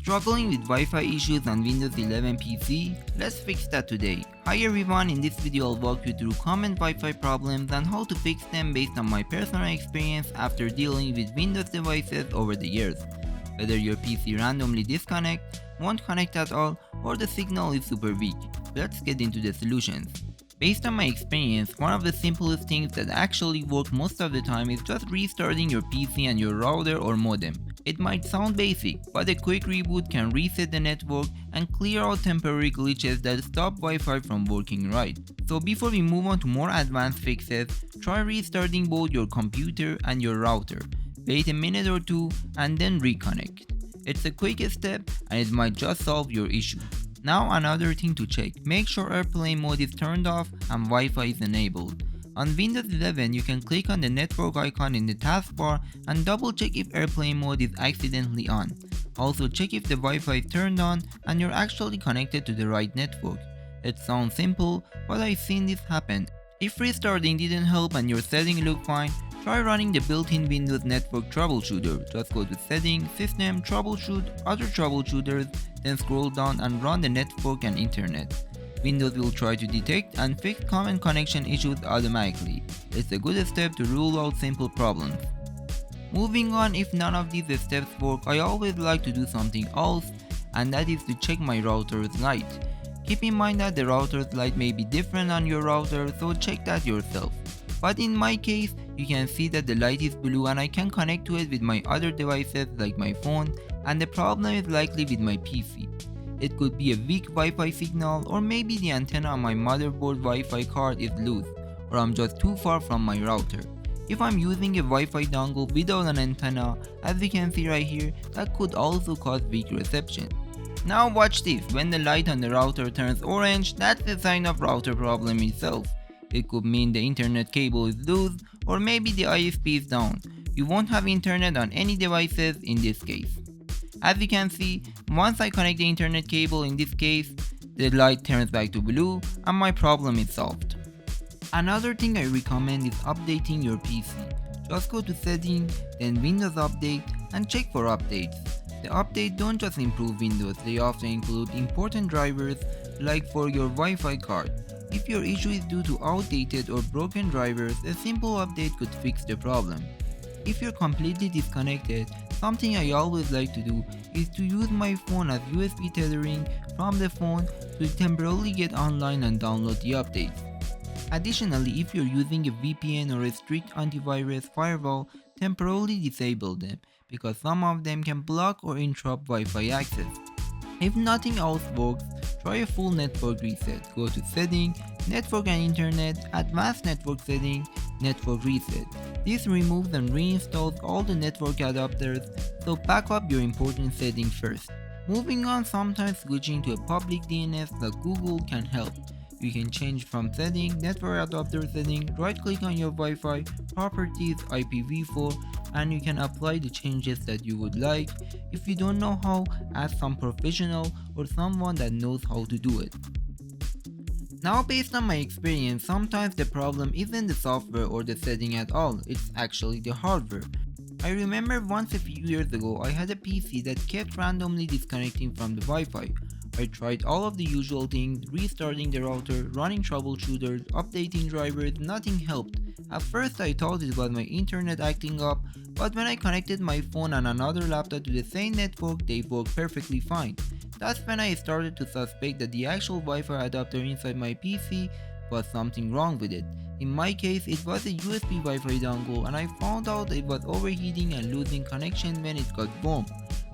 Struggling with Wi-Fi issues on Windows 11 PC? Let's fix that today. Hi everyone, in this video I'll walk you through common Wi-Fi problems and how to fix them based on my personal experience after dealing with Windows devices over the years. Whether your PC randomly disconnects, won't connect at all, or the signal is super weak. Let's get into the solutions. Based on my experience, one of the simplest things that actually work most of the time is just restarting your PC and your router or modem. It might sound basic, but a quick reboot can reset the network and clear out temporary glitches that stop Wi-Fi from working right. So before we move on to more advanced fixes, try restarting both your computer and your router. Wait a minute or two and then reconnect. It's a quick step and it might just solve your issue. Now another thing to check, make sure airplane mode is turned off and Wi-Fi is enabled. On Windows 11, you can click on the network icon in the taskbar and double check if airplane mode is accidentally on. Also check if the Wi-Fi is turned on and you're actually connected to the right network. It sounds simple, but I've seen this happen. If restarting didn't help and your settings look fine, try running the built-in Windows Network Troubleshooter. Just go to Settings, System, Troubleshoot, Other Troubleshooters, then scroll down and run the network and internet. Windows will try to detect and fix common connection issues automatically. It's a good step to rule out simple problems. Moving on, if none of these steps work, I always like to do something else, and that is to check my router's light. Keep in mind that the router's light may be different on your router, so check that yourself. But in my case, you can see that the light is blue and I can connect to it with my other devices like my phone, and the problem is likely with my PC. It could be a weak Wi-Fi signal, or maybe the antenna on my motherboard Wi-Fi card is loose, or I'm just too far from my router. If I'm using a Wi-Fi dongle without an antenna, as you can see right here, that could also cause weak reception. Now watch this, when the light on the router turns orange, that's a sign of router problem itself. It could mean the internet cable is loose, or maybe the ISP is down. You won't have internet on any devices in this case. As you can see, once I connect the internet cable, in this case, the light turns back to blue and my problem is solved. Another thing I recommend is updating your PC. Just go to Settings, then Windows Update and check for updates. The updates don't just improve Windows, they often include important drivers like for your Wi-Fi card. If your issue is due to outdated or broken drivers, a simple update could fix the problem. If you're completely disconnected, something I always like to do is to use my phone as USB tethering from the phone to temporarily get online and download the updates. Additionally, if you're using a VPN or a strict antivirus firewall, temporarily disable them, because some of them can block or interrupt Wi-Fi access. If nothing else works, try a full network reset. Go to Settings, Network and Internet, Advanced Network Settings, Network Reset. This removes and reinstalls all the network adapters, so back up your important settings first. Moving on, sometimes switching to a public DNS like Google can help. You can change from Settings, Network Adapter Settings, right click on your Wi-Fi, Properties, IPv4, and you can apply the changes that you would like. If you don't know how, ask some professional or someone that knows how to do it. Now, based on my experience, sometimes the problem isn't the software or the setting at all, it's actually the hardware. I remember once a few years ago I had a PC that kept randomly disconnecting from the Wi-Fi. I tried all of the usual things, restarting the router, running troubleshooters, updating drivers, nothing helped. At first I thought it was my internet acting up, but when I connected my phone and another laptop to the same network, they worked perfectly fine. That's when I started to suspect that the actual Wi-Fi adapter inside my PC was something wrong with it. In my case, it was a USB Wi-Fi dongle and I found out it was overheating and losing connection when it got warm.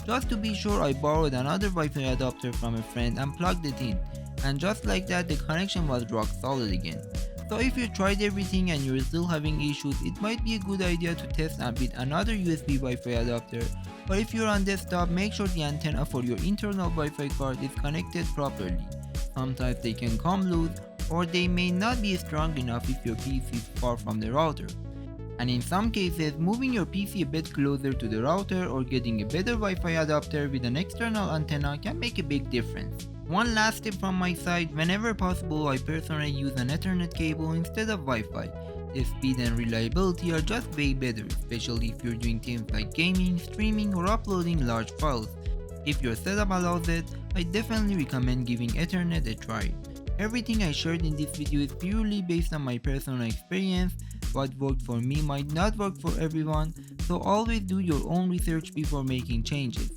Just to be sure, I borrowed another Wi-Fi adapter from a friend and plugged it in, and just like that the connection was rock solid again. So if you tried everything and you're still having issues, it might be a good idea to test with another USB Wi-Fi adapter, but if you're on desktop, make sure the antenna for your internal Wi-Fi card is connected properly. Sometimes they can come loose, or they may not be strong enough if your PC is far from the router. And in some cases, moving your PC a bit closer to the router or getting a better Wi-Fi adapter with an external antenna can make a big difference. One last tip from my side, whenever possible I personally use an Ethernet cable instead of Wi-Fi. The speed and reliability are just way better, especially if you're doing things like gaming, streaming or uploading large files. If your setup allows it, I definitely recommend giving Ethernet a try. Everything I shared in this video is purely based on my personal experience. What worked for me might not work for everyone, so always do your own research before making changes.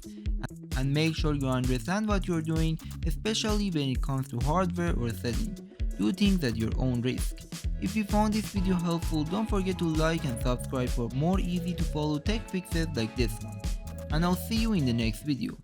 And make sure you understand what you're doing, especially when it comes to hardware or settings. Do things at your own risk. If you found this video helpful, don't forget to like and subscribe for more easy to follow tech fixes like this one. And I'll see you in the next video.